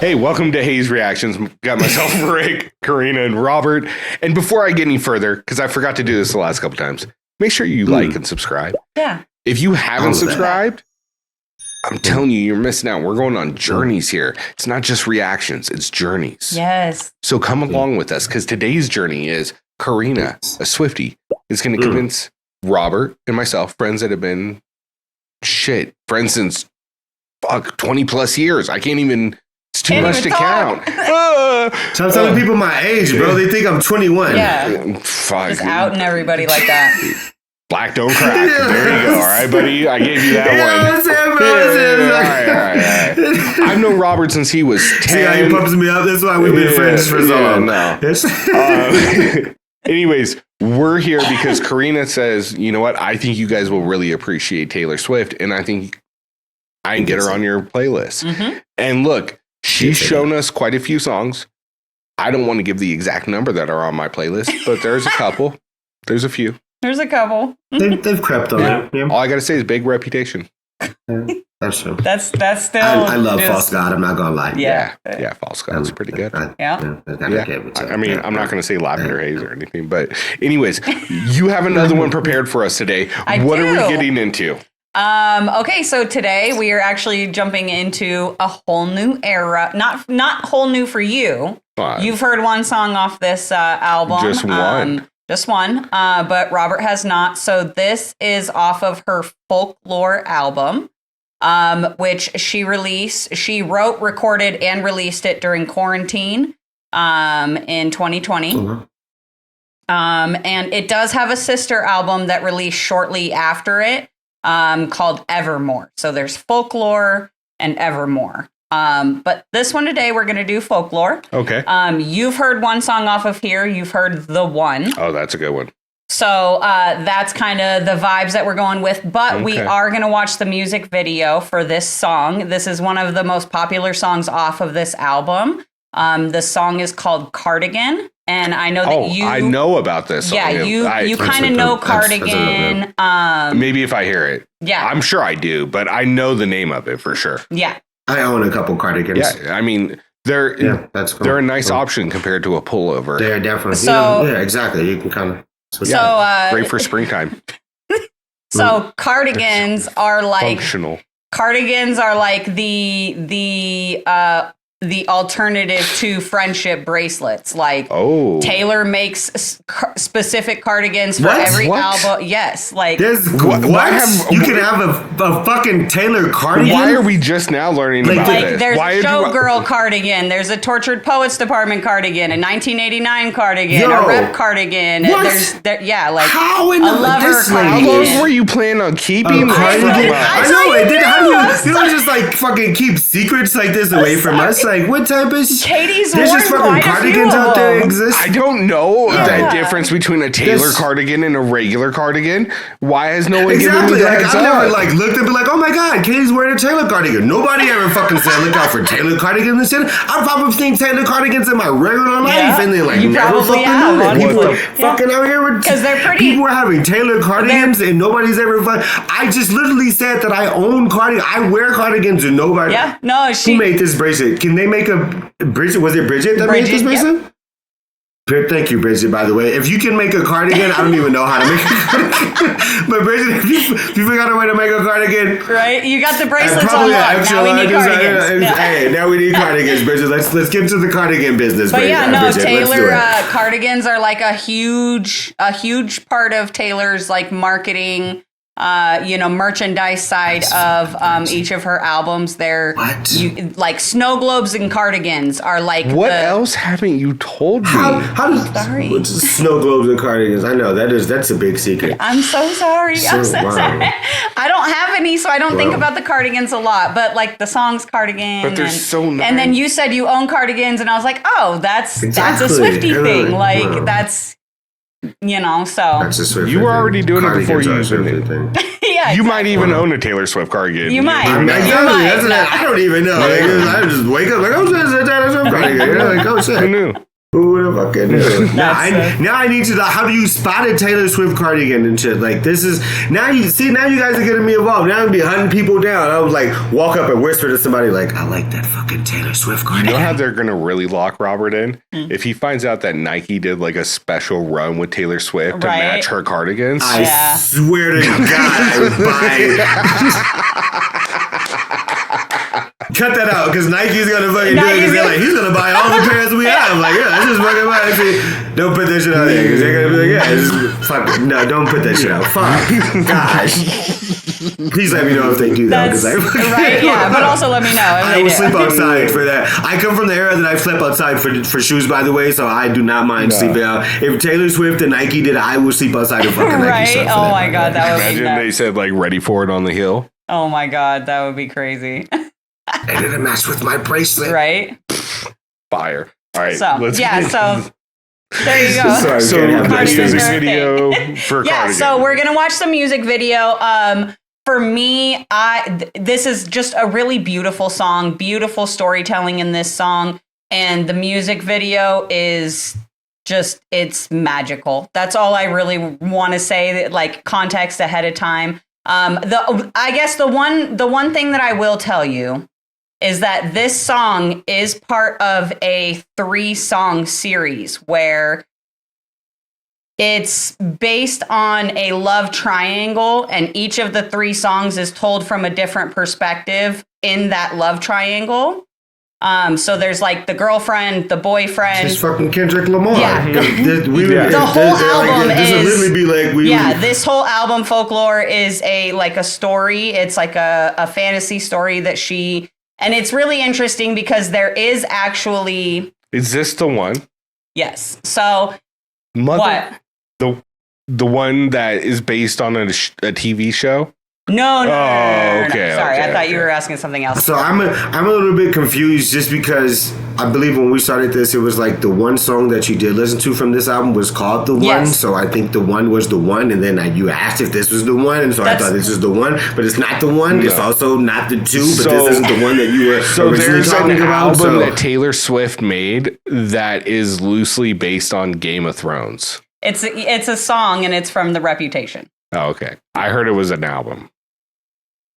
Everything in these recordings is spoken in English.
Hey, welcome to Hazed Reactions. Got myself Rick, Corrina, and Robert. And before I get any further, because I forgot to do this the last couple times, make sure you like and subscribe. Yeah. If you haven't subscribed, I'm telling you, you're missing out. We're going on journeys here. It's not just reactions, it's journeys. Yes. So come along with us, because today's journey is Corrina, a Swiftie, is going to convince Robert and myself, friends that have been, friends since 20 plus years. I can't even... It's too much to count. So I'm telling people my age, bro. They think I'm 21. Yeah. Fuck. Just outing everybody like that. Black don't crack. There you go. All right, buddy. I gave you that one. That's it, bro. All right. I've known Robert since he was 10. See how he pumps me up? That's why we've been friends for so long. No. Anyways, we're here because Corrina says, you know what? I think you guys will really appreciate Taylor Swift, and I think I can get her on your playlist. Mm-hmm. And look, she's shown us quite a few songs. I don't want to give the exact number that are on my playlist, but there's a couple. There's a few. There's a couple. They've crept on it. Yeah. All I got to say is big reputation. That's true. That's still. I love False God. I'm not gonna lie. Yeah. False God's pretty good. Yeah. I mean, I'm not going to say Lavender Haze or anything, but anyways, you have another one prepared for us today. What are we getting into? Okay, so today we are actually jumping into a whole new era. Not whole new for you. You've heard one song off this album. Just one. Just one. But Robert has not. So this is off of her Folklore album, which she released. She wrote, recorded, and released it during quarantine in 2020. Mm-hmm. And it does have a sister album that released shortly after it. Called Evermore. So there's Folklore and Evermore. But this one today, we're going to do Folklore. Okay. You've heard one song off of here. You've heard The One. Oh, that's a good one. So that's kind of the vibes that we're going with. But we are going to watch the music video for this song. This is one of the most popular songs off of this album. The song is called Cardigan. And I know that I know about this song. Yeah, you kind of know Cardigan. Maybe if I hear it. Yeah. I'm sure I do, but I know the name of it for sure. Yeah. I own a couple Cardigans. Yeah, I mean, they're that's cool. They're a nice option compared to a pullover. They're definitely. So, yeah, exactly. You can kind of. Great for springtime. So cardigans are like functional. Cardigans are like the alternative to friendship bracelets. Like Taylor makes specific cardigans for every album. Yes, like you can have a fucking Taylor cardigan. Why are we just now learning about this? There's a showgirl cardigan. There's a Tortured Poets Department cardigan. A 1989 cardigan. A rep cardigan. What? How in the lover cardigan. How long were you planning on keeping a cardigan? I know it. How do you don't just like fucking keep secrets like this away from us? Like, what type of... Katie's there's just fucking cardigans out there exist? I don't know the difference between a Taylor cardigan and a regular cardigan. Why has no one given me that? I've never looked and been like, oh my God, Katie's wearing a Taylor cardigan. Nobody ever fucking said, look out for Taylor cardigans and shit. I've probably seen Taylor cardigans in my regular life and then you never fucking knew it. People are fucking out here with... Because they're pretty... People are having Taylor cardigans and nobody's ever... I just literally said that I own cardigans. I wear cardigans and nobody... Yeah, no, Who made this bracelet? Can they make a... Bridget, was it Bridget that made this bracelet? Yep. Thank you, Bridget, by the way. If you can make a cardigan, I don't even know how to make a cardigan. But Bridget, if you figure out a way to make a cardigan. Right? You got the bracelets unlocked. Now we need cardigans. Hey, now we need cardigans, Bridget. Let's get to the cardigan business. But Bridget, Taylor cardigans are like a huge part of Taylor's like marketing. Merchandise side of each of her albums. They're like snow globes and cardigans are like. What else haven't you told me? How does snow globes and cardigans? I know that's a big secret. I'm so sorry. I'm so sorry. I don't have any, so I don't think about the cardigans a lot. But like the songs Cardigan, but they're so nice. And then you said you own cardigans, and I was like, oh, that's a Swiftie thing. Like that's. So you were already doing it before you even knew. Yeah, you might even own a Taylor Swift cardigan. You might. I don't even know. I just wake up like, oh, shit, it's a Taylor Swift cardigan. Like, oh shit. Who knew? Who would have fucking knew? now I need to know, how do you spot a Taylor Swift cardigan and shit? Like, this is, now you guys are getting me involved. Now I'm gonna be hunting people down. I was like, walk up and whisper to somebody like, I like that fucking Taylor Swift cardigan. You know how they're gonna really lock Robert in? If he finds out that Nike did like a special run with Taylor Swift to match her cardigans. I swear to God, I would buy Cut that out, because Nike's gonna fucking do it, because they're like, he's gonna buy all the pairs we have. Like, yeah, this is fucking buy. Don't put that shit out there, because they're gonna be like, yeah, fuck it. No, don't put that shit out. Fuck. Gosh. Please let me know if they do that. Right, yeah, but also let me know. I will sleep outside for that. I come from the era that I slept outside for shoes, by the way, so I do not mind sleeping out. If Taylor Swift and Nike did, I will sleep outside of fucking Nike stuff. Oh my God, that would be Imagine they said, like, ready for it on the hill. Oh my God, that would be crazy. And it matched with my bracelet. Right? Fire. All right. So, so there you go. So the music video for Cardigan. So we're going to watch the music video. For me, this is just a really beautiful song, beautiful storytelling in this song. And the music video is just, it's magical. That's all I really want to say, like context ahead of time. I guess the one thing that I will tell you is that this song is part of a 3-song series where it's based on a love triangle, and each of the 3 songs is told from a different perspective in that love triangle. So there's like the girlfriend, the boyfriend. It's fucking Kendrick Lamar. Yeah. The whole album this will literally be like this whole album, Folklore, is a story. It's like a fantasy story that she. And it's really interesting because there is actually... Is this the one? Yes. So, what? The one that is based on a TV show? No. Okay. Sorry, I thought you were asking something else. So I'm a little bit confused just because I believe when we started this, it was like the one song that you did listen to from this album was called The One. So I think The One was the one, and then you asked if this was the one, and so I thought this is the one, but it's not the one. No. It's also not the 2, but this isn't the one that you were originally talking about. There's an album that Taylor Swift made that is loosely based on Game of Thrones. It's a song, and it's from The Reputation. Oh, okay. I heard it was an album.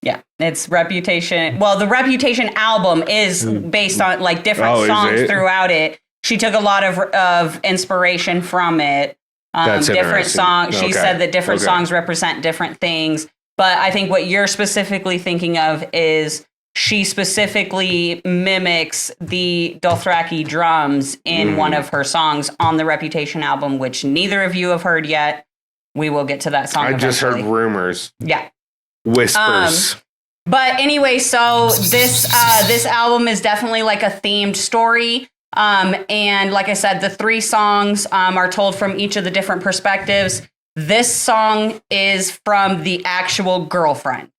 Yeah, it's Reputation. Well, the Reputation album is based on like different songs throughout it. She took a lot of inspiration from it. That's different songs. She said that different songs represent different things. But I think what you're specifically thinking of is she specifically mimics the Dothraki drums in one of her songs on the Reputation album, which neither of you have heard yet. We will get to that song. I just heard rumors. Yeah. Whispers. But anyway, so this album is definitely like a themed story. And like I said, the 3 songs are told from each of the different perspectives. This song is from the actual girlfriend.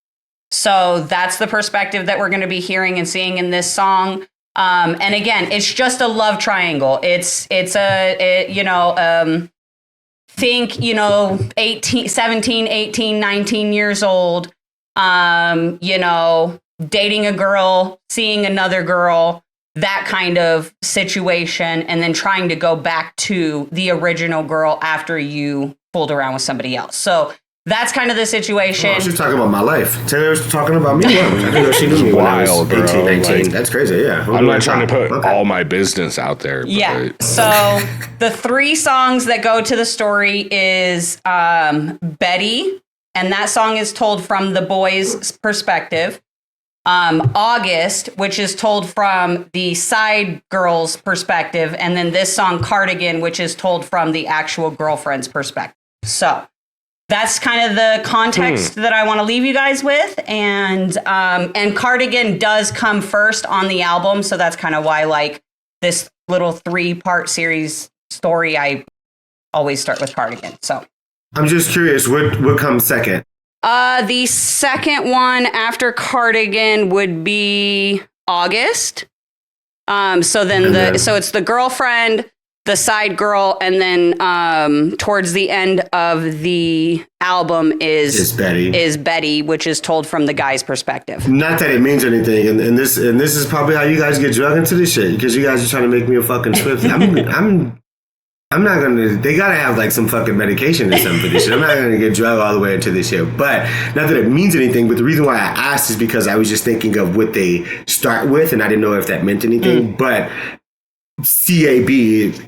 So that's the perspective that we're going to be hearing and seeing in this song. And again, it's just a love triangle. Think, 17, 18, 19 years old, dating a girl, seeing another girl, that kind of situation, and then trying to go back to the original girl after you fooled around with somebody else. So that's kind of the situation. Oh, she's talking about my life. Taylor's talking about me. I didn't know she knew me when I was 18, 19. That's crazy, yeah. I'm not trying to put all my business out there. But yeah. So the 3 songs that go to the story is Betty, and that song is told from the boy's perspective. August, which is told from the side girl's perspective. And then this song, Cardigan, which is told from the actual girlfriend's perspective. So that's kind of the context that I want to leave you guys with. And Cardigan does come first on the album. So that's kind of why, like, this little 3-part series story, I always start with Cardigan. So I'm just curious, what comes second? The second one after Cardigan would be August. So it's the girlfriend, the side girl, and then towards the end of the album is Betty, which is told from the guy's perspective. Not that it means anything, and this is probably how you guys get drugged into this shit, because you guys are trying to make me a fucking Swiftie. I'm not gonna. They gotta have like some fucking medication or something for this shit. I'm not gonna get drugged all the way into this shit. But not that it means anything. But the reason why I asked is because I was just thinking of what they start with, and I didn't know if that meant anything. But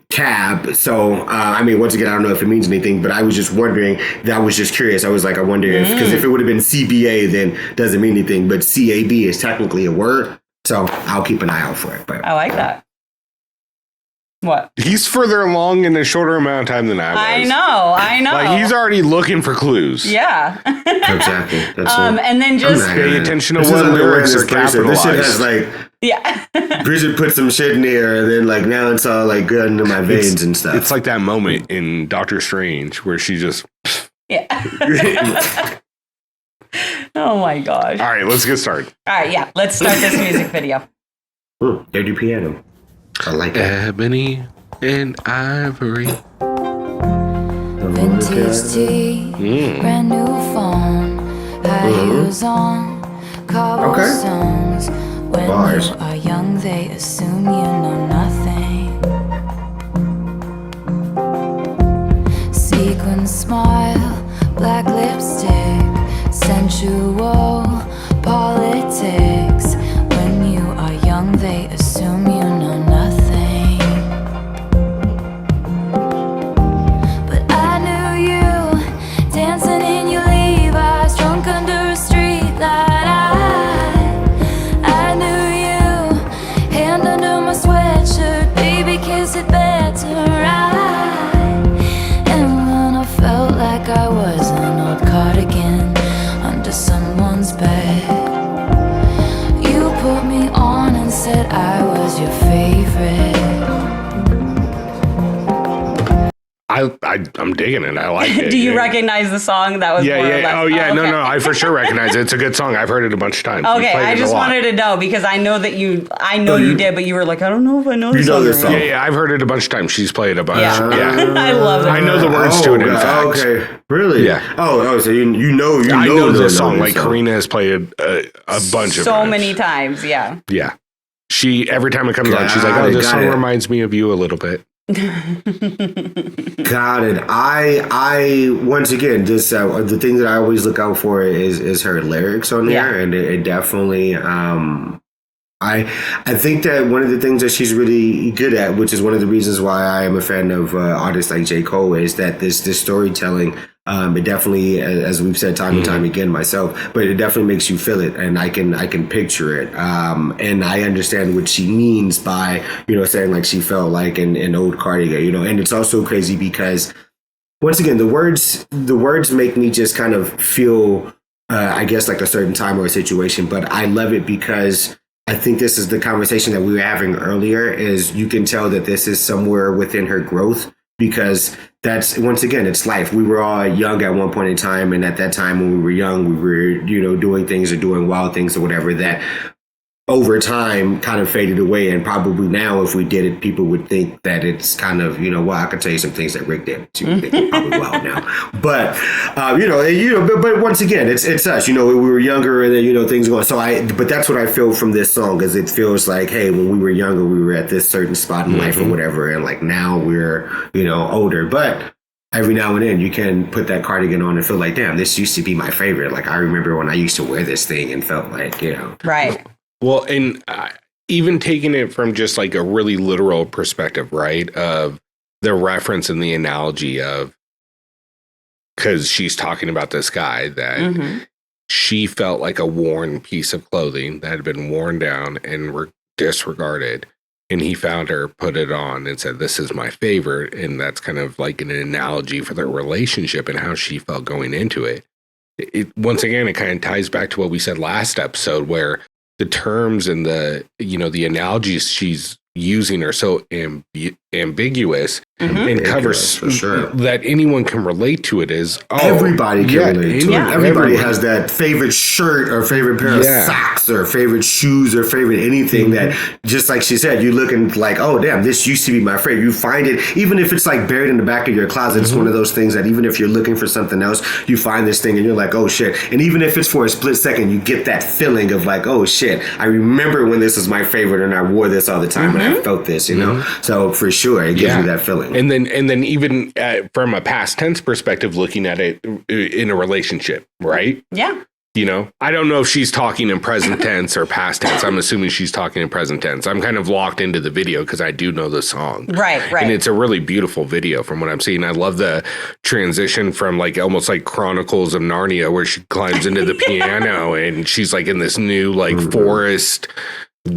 cab. So I mean, once again, I don't know if it means anything. But I was just wondering. I was just curious. I was like, I wonder if, because if it would have been CBA, then it doesn't mean anything. But CAB is technically a word, so I'll keep an eye out for it. But I like that. What? He's further along in a shorter amount of time than I was. I know. Like, he's already looking for clues. Yeah. Exactly. And then just pay attention to what lyrics are capitalized. This shit has like, Bridget put some shit in there, and then like now it's all like good into my veins and stuff. It's like that moment in Doctor Strange where she just. Yeah. Oh my gosh. All right, let's get started. All right, yeah, let's start this music video. Dirty piano. I like it. Ebony and ivory. Vintage tea, brand new phone, high heels on, cobblestones. When Bars. you are young, they assume you know nothing. Sequin smile, black lipstick, sensual politics. When you are young, they assume you know nothing. But I knew you dancing in your Levi's, drunk under a street light. I knew you, hand under my sweatshirt, baby, kiss it better. And when I felt like I was an old cardigan under someone's bed, you put me on and said I was your favorite. I'm digging it. I like it. Do you recognize the song? That was more or less. Oh, yeah. Okay. No. I for sure recognize it. It's a good song. I've heard it a bunch of times. Okay, I just wanted to know because I know that you did, but you were like, I don't know if I know this song. this song. Yeah, I've heard it a bunch of times. She's played a bunch. Yeah. Yeah. I love it. I know the words to it, in fact. Okay, really? Yeah. Oh, so you know I know the this song. Like, Corrina has played a bunch of times. So many times, yeah. Yeah. She, every time it comes on, she's like, oh, this song reminds me of you a little bit. Got it. I once again, just the thing that I always look out for is her lyrics on there, and it definitely. I think that one of the things that she's really good at, which is one of the reasons why I am a fan of artists like J. Cole, is that this storytelling. It definitely, as we've said time and time again myself, but it definitely makes you feel it, and I can picture it, and I understand what she means by saying like she felt like an old cardigan, and it's also crazy because once again the words make me just kind of feel I guess like a certain time or a situation, but I love it because I think this is the conversation that we were having earlier. Is you can tell that this is somewhere within her growth. Because that's, once again, it's life. We were all young at one point in time. And at that time when we were young, we were, doing things or doing wild things or whatever that over time kind of faded away. And probably now, if we did it, people would think that it's kind of, well, I could tell you some things that Rick did. So you think we're probably wild now. But, but once again, it's us. We were younger and then, things going. So but that's what I feel from this song, is it feels like, hey, when we were younger, we were at this certain spot in life or whatever. And like now we're, older. But every now and then you can put that cardigan on and feel like, damn, this used to be my favorite. Like I remember when I used to wear this thing and felt like, Right. Well, and even taking it from just like a really literal perspective, right, of the reference and the analogy of, because she's talking about this guy that she felt like a worn piece of clothing that had been worn down and disregarded. And he found her, put it on and said, this is my favorite. And that's kind of like an analogy for their relationship and how she felt going into it. Once again, it kind of ties back to what we said last episode, where the terms and the analogies she's using are so ambiguous and covers for sure. that anyone can relate to it is everybody can relate to it. Yeah. Everybody has that favorite shirt or favorite pair of socks or favorite shoes or favorite anything that, just like she said, you looking like, oh damn, this used to be my favorite. You find it, even if it's like buried in the back of your closet. It's one of those things that even if you're looking for something else, you find this thing and you're like, oh shit. And even if it's for a split second, you get that feeling of like, oh shit, I remember when this was my favorite and I wore this all the time and I felt this, you know? So for sure, it gives you that feeling. And then even from a past tense perspective, looking at it in a relationship, right? Yeah. You know, I don't know if she's talking in present tense or past tense. I'm assuming she's talking in present tense. I'm kind of locked into the video because I do know the song. Right. And it's a really beautiful video from what I'm seeing. I love the transition from like almost like Chronicles of Narnia where she climbs into the piano and she's like in this new like forest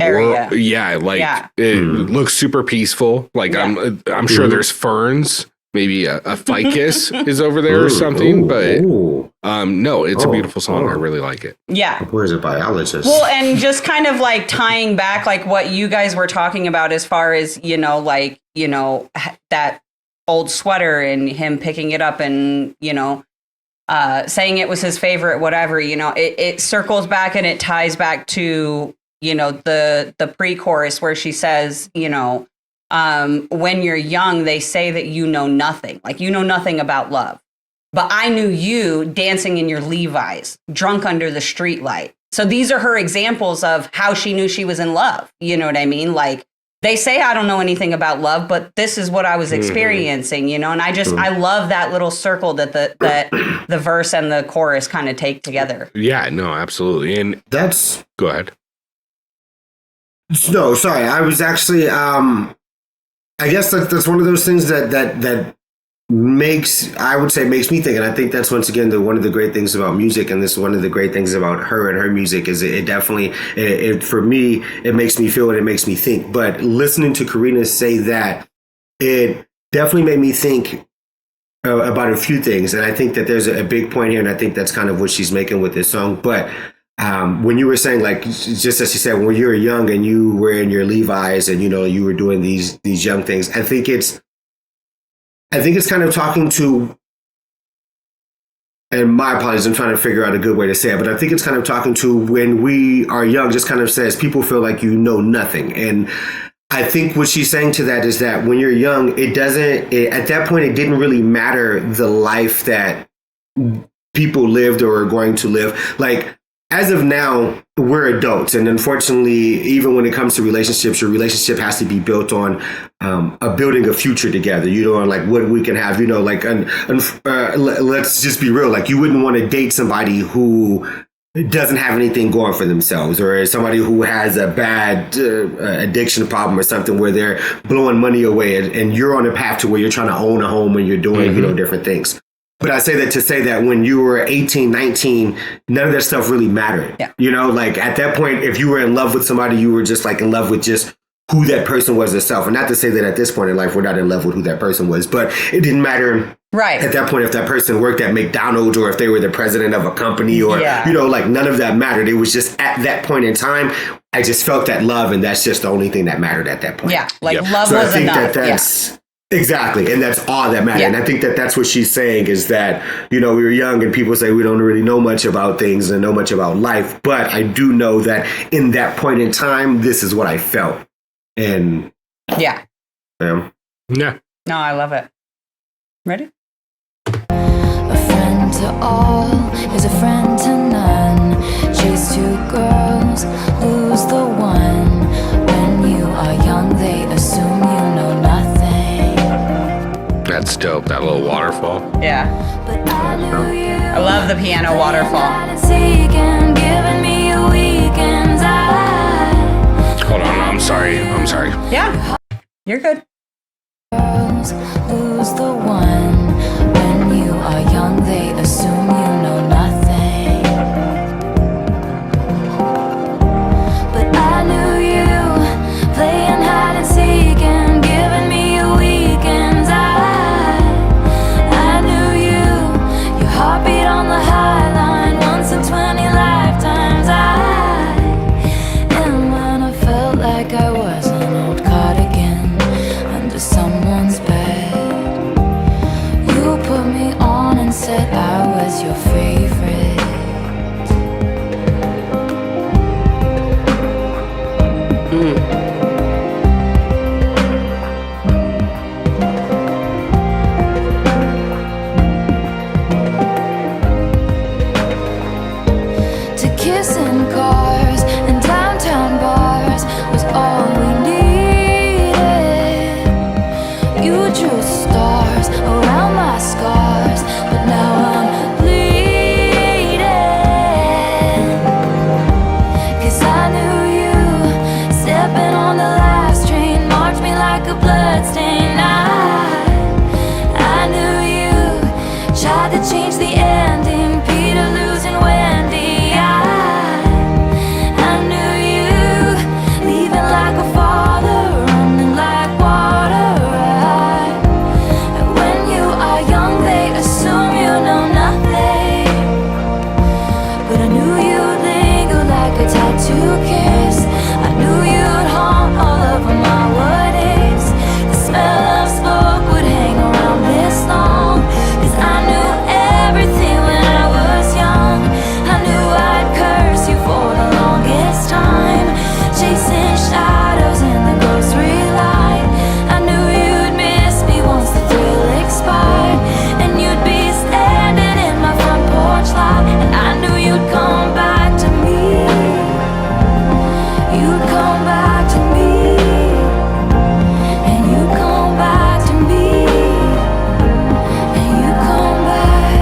area. It looks super peaceful. Like I'm sure there's ferns. Maybe a ficus is over there or something, but no, it's a beautiful song. I really like it. Yeah. Where's a biologist? Well, and just kind of like tying back like what you guys were talking about as far as, that old sweater and him picking it up and, saying it was his favorite, whatever, it circles back and it ties back to, the pre-chorus where she says, when you're young, they say that you know nothing, like you know nothing about love. But I knew you dancing in your Levi's, drunk under the streetlight. So these are her examples of how she knew she was in love. You know what I mean? Like they say I don't know anything about love, but this is what I was experiencing, and I love that little circle that the verse and the chorus kind of take together. Yeah, no, absolutely. And go ahead. No, sorry. I was actually, I guess that's one of those things that makes me think, and I think that's once again one of the great things about music, and this is one of the great things about her and her music is it definitely for me it makes me feel and it makes me think. But listening to Corrina say that, it definitely made me think about a few things, and I think that there's a big point here, and I think that's kind of what she's making with this song. But when you were saying, like, just as you said, when you were young and you were in your Levi's and, you were doing these young things, I think it's kind of talking to, and my apologies, I'm trying to figure out a good way to say it, but I think it's kind of talking to when we are young, just kind of says people feel like you know nothing. And I think what she's saying to that is that when you're young, at that point, it didn't really matter the life that people lived or are going to live. Like, as of now, we're adults, and unfortunately, even when it comes to relationships, your relationship has to be built on building a future together. And like what we can have. Let's just be real. Like you wouldn't want to date somebody who doesn't have anything going for themselves, or somebody who has a bad addiction problem or something where they're blowing money away, and you're on a path to where you're trying to own a home and you're doing different things. But I say that to say that when you were 18, 19, none of that stuff really mattered. Yeah. Like at that point, if you were in love with somebody, you were just like in love with just who that person was itself. And not to say that at this point in life, we're not in love with who that person was, but it didn't matter. Right. At that point, if that person worked at McDonald's or if they were the president of a company or, like none of that mattered. It was just at that point in time, I just felt that love. And that's just the only thing that mattered at that point. Yeah. Like love was enough. That's exactly. And that's all that mattered. Yeah. And I think that that's what she's saying is that, we were young and people say we don't really know much about things and know much about life. But I do know that in that point in time, this is what I felt. And yeah. No, I love it. Ready? A friend to all is a friend to none. Chase two girls, lose the one. When you are young, they assume you know nothing. That's dope. That little waterfall. Yeah. I love the piano waterfall. Hold on. I'm sorry. Yeah. You're good. Girls lose the one. When you are young, they assume you know nothing. But I knew you playing hide and seek and giving me a weekends. I knew you, your heartbeat on the high line once in 20 lifetimes. And when I felt like I was an old car. kissing cars and downtown bars was all we needed. You drew stars around my scars, but now I'm bleeding. 'Cause I knew you stepping on the last train marked me like a bloodstain. I knew you tried to change the ending, Peter losing Wendy. I knew you leaving like a father, running like water. When you are young, they assume you know nothing, but I knew you'd linger like a tattoo kiss. I knew you'd haunt all over my what ifs. The smell of smoke would hang around this long, 'cause I knew everything when I was young. I knew I'd curse you for the longest time, chasing shadows in the grocery line. I knew you'd miss me once the thrill expired, and you'd be standing in my front porch light, and I knew you'd come back to me. You'd come back to me, and you come back to me, and you come back.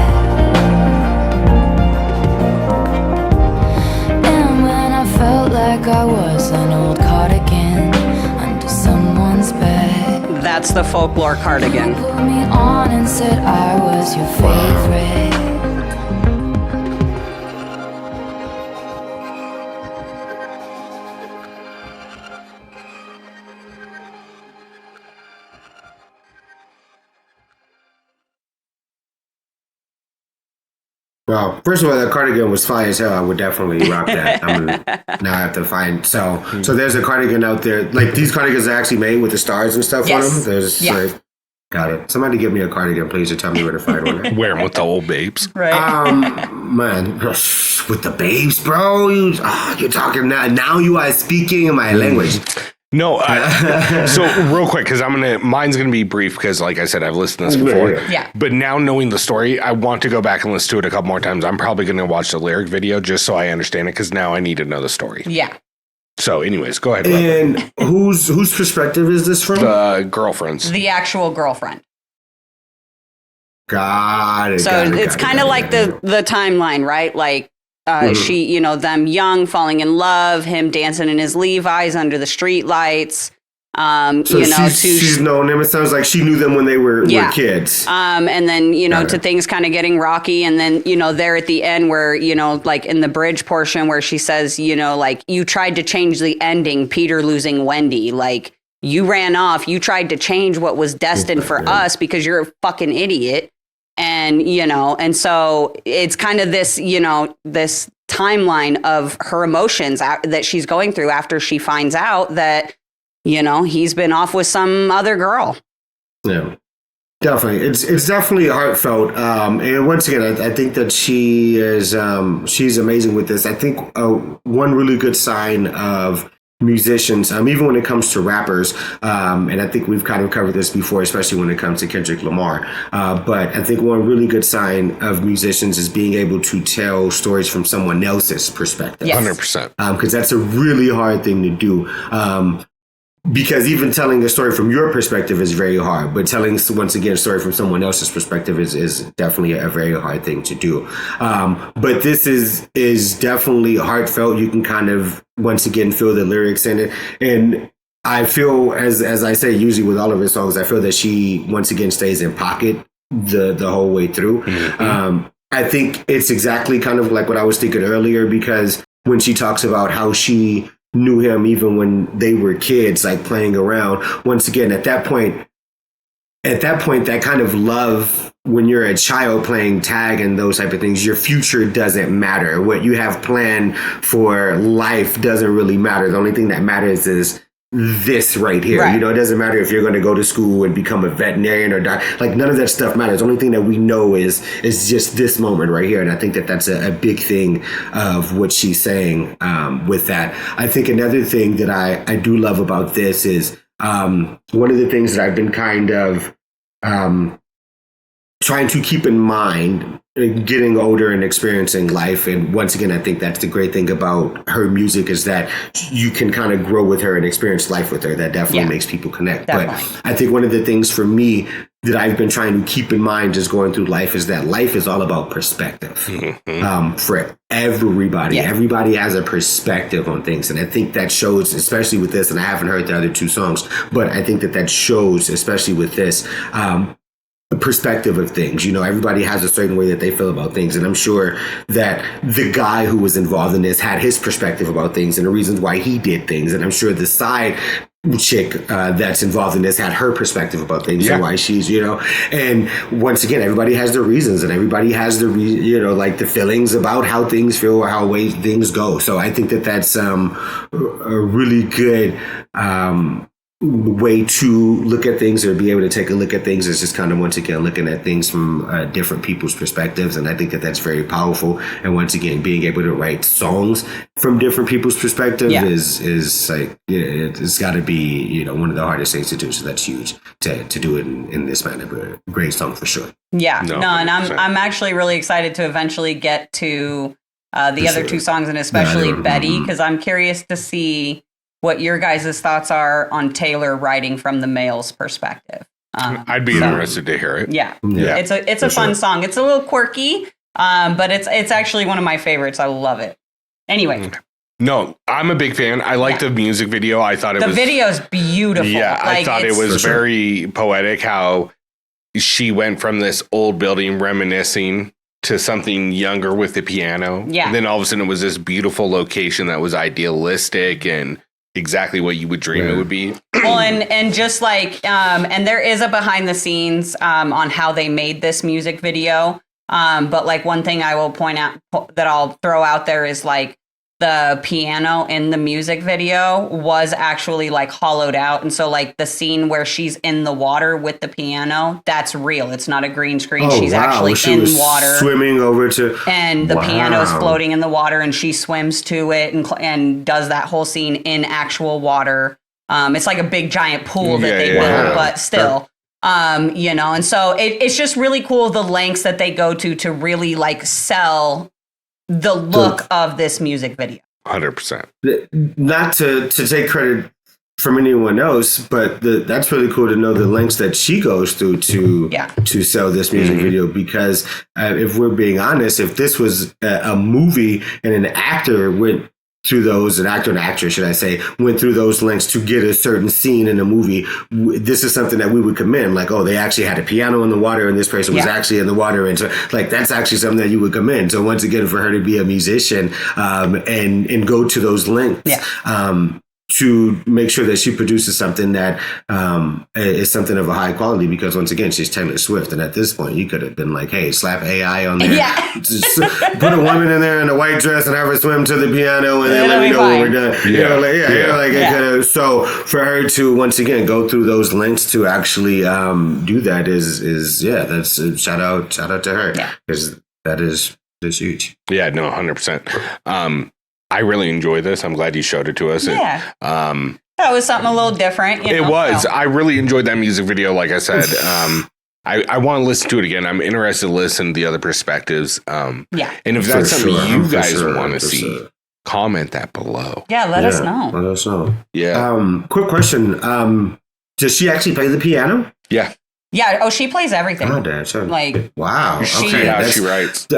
And when I felt like I was an old cardigan under someone's bed, That's the Folklore cardigan. put me on and said I was your favorite. Well, first of all, that cardigan was fly as hell. I would definitely rock that. Now I have to find. So there's a cardigan out there. Like these cardigans are actually made with the stars and stuff on Yes. them. There's Yeah. like, got it. Somebody give me a cardigan, please, or tell me where to find one. Wear them with the old babes. Right. Man, with the babes, bro. You're talking now. Now you are speaking in my language. No, so real quick, because mine's gonna be brief because, like I said, I've listened to this before. Yeah. But now knowing the story, I want to go back and listen to it a couple more times. I'm probably gonna watch the lyric video just so I understand it because now I need to know the story. Yeah. So, anyways, go ahead. Robert. And whose perspective is this from? The girlfriends. The actual girlfriend. Got it. So got it, it's got it, kind got of it, like got it. the timeline, right? Like she, you know, them young, falling in love, him dancing in his Levi's under the street lights. So You know, she's known them. It sounds like she knew them when they were kids. and then, you know, Got to it. things kind of getting rocky. And then, you know, there at the end where, you know, like in the bridge portion where she says, you know, like you tried to change the ending, Peter losing Wendy. Like you ran off. You tried to change what was destined for us because you're a fucking idiot. And, you know, and so it's kind of this, you know, this timeline of her emotions that she's going through after she finds out that, you know, he's been off with some other girl. Yeah, definitely. It's definitely heartfelt. And once again, I think that she is she's amazing with this. I think one really good sign of musicians, even when it comes to rappers, and I think we've kind of covered this before, especially when it comes to Kendrick Lamar. But I think one really good sign of musicians is being able to tell stories from someone else's perspective. Yes. 100%. Because that's a really hard thing to do. Because even telling a story from your perspective is very hard, but telling, once again, a story from someone else's perspective is definitely a very hard thing to do. But this is definitely heartfelt. You can kind of, once again, feel the lyrics in it. And I feel, as I say, usually with all of his songs, I feel that she, once again, stays in pocket the whole way through. Mm-hmm. I think it's exactly kind of like what I was thinking earlier, because when she talks about how she knew him even when they were kids, like playing around. Once again, at that point, that kind of love, when you're a child playing tag and those type of things, your future doesn't matter. What you have planned for life doesn't really matter. The only thing that matters is this right here. Right. You know, it doesn't matter if you're going to go to school and become a veterinarian or die. Like, none of that stuff matters. The only thing that we know is just this moment right here. And I think that that's a big thing of what she's saying with that. I think another thing that I do love about this is one of the things that I've been kind of trying to keep in mind getting older and experiencing life. And once again, I think that's the great thing about her music is that you can kind of grow with her and experience life with her. That definitely makes people connect. Definitely. But I think one of the things for me that I've been trying to keep in mind just going through life is that life is all about perspective. For everybody. Yeah. Everybody has a perspective on things. And I think that shows, especially with this, and I haven't heard the other two songs, but I think that shows, especially with this, perspective of things. You know, everybody has a certain way that they feel about things, and I'm sure that the guy who was involved in this had his perspective about things and the reasons why he did things, and I'm sure the side chick that's involved in this had her perspective about things and why she's, you know, and once again, everybody has their reasons and everybody has the like the feelings about how things feel or how ways things go. So I think that that's a really good way to look at things or be able to take a look at things is just kind of once again looking at things from different people's perspectives, and I think that that's very powerful. And once again, being able to write songs from different people's perspective is like it's got to be one of the hardest things to do. So that's huge to do it in this manner. But a great song for sure. Yeah, no, and I'm actually really excited to eventually get to the other two songs, and especially Betty, because I'm curious to see what your guys' thoughts are on Taylor writing from the male's perspective. I'd be interested to hear it. Yeah. It's a fun song. It's a little quirky, but it's actually one of my favorites. I love it. Anyway. No, I'm a big fan. I like the music video. I thought the video's beautiful. Yeah, I thought it was very poetic how she went from this old building reminiscing to something younger with the piano. Yeah. And then all of a sudden it was this beautiful location that was idealistic and exactly what you would dream it would be. Well, and just like, and there is a behind the scenes on how they made this music video. But like one thing I will point out that I'll throw out there is like the piano in the music video was actually like hollowed out. And so like the scene where she's in the water with the piano, that's real. It's not a green screen. She's actually in water. Swimming over to. And the piano's floating in the water and she swims to it and does that whole scene in actual water. It's like a big giant pool that they built, but still. And so it's just really cool the lengths that they go to really like sell the look of this music video. 100%. Not to take credit from anyone else, but that's really cool to know the lengths that she goes through to sell this music video. Because if we're being honest, if this was a movie and an actor went through those, an actor and actress, should I say, went through those lengths to get a certain scene in a movie, this is something that we would commend. Like, oh, they actually had a piano in the water and this person was actually in the water. And so, like, that's actually something that you would commend. So once again, for her to be a musician and go to those lengths to make sure that she produces something that is something of a high quality, because once again, she's Taylor Swift. And at this point, you could have been like, hey, slap AI on there. Just put a woman in there in a white dress and have her swim to the piano and then let me know when we're done. So for her to, once again, go through those lengths to actually do that is that's a shout out to her. Because that is huge. Yeah, no, 100%. I really enjoy this. I'm glad you showed it to us. Yeah. That was something a little different. It was. I really enjoyed that music video. Like I said, I want to listen to it again. I'm interested to listen to the other perspectives. And if that's something you guys want to see, comment that below. Yeah, let us know. Let us know. Yeah. Quick question. Does she actually play the piano? Yeah. Yeah. Oh, she plays everything. Oh, damn. So, like, wow. She writes.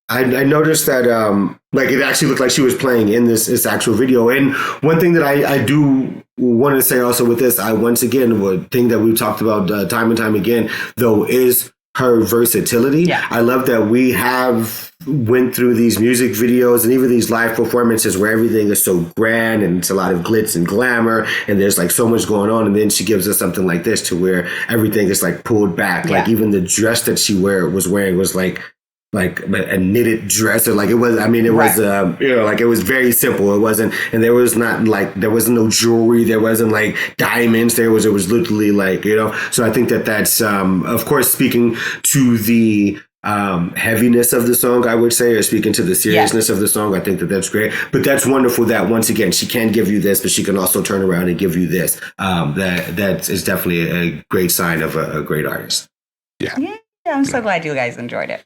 I noticed that like it actually looked like she was playing in this actual video. And one thing that I do want to say also with this, once again, one thing that we've talked about time and time again, though, is her versatility. Yeah. I love that we went through these music videos and even these live performances where everything is so grand and it's a lot of glitz and glamour and there's like so much going on. And then she gives us something like this to where everything is like pulled back. Like even the dress that she was wearing was like a knitted dress, or like it was. I mean, it was like it was very simple. It wasn't, and there was no jewelry. There wasn't like diamonds. It was literally like So I think that's of course speaking to the heaviness of the song, I would say, or speaking to the seriousness of the song. I think that's great. But that's wonderful that once again she can give you this, but she can also turn around and give you this. That is definitely a great sign of a great artist. Yeah, I'm so glad you guys enjoyed it.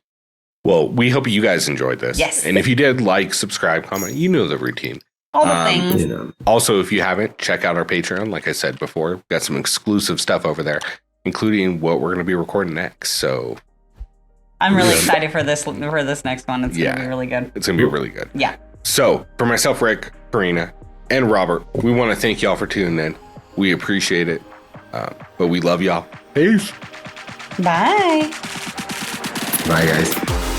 Well, we hope you guys enjoyed this. Yes. And if you did, like, subscribe, comment, you know the routine. All the things. You know. Also, if you haven't, check out our Patreon. Like I said before, we've got some exclusive stuff over there, including what we're going to be recording next. So I'm really excited for this next one. It's going to be really good. it's going to be really good. Yeah. So for myself, Rick, Corrina, and Robert, we want to thank y'all for tuning in. We appreciate it. But we love y'all. Peace. Bye. Bye, guys.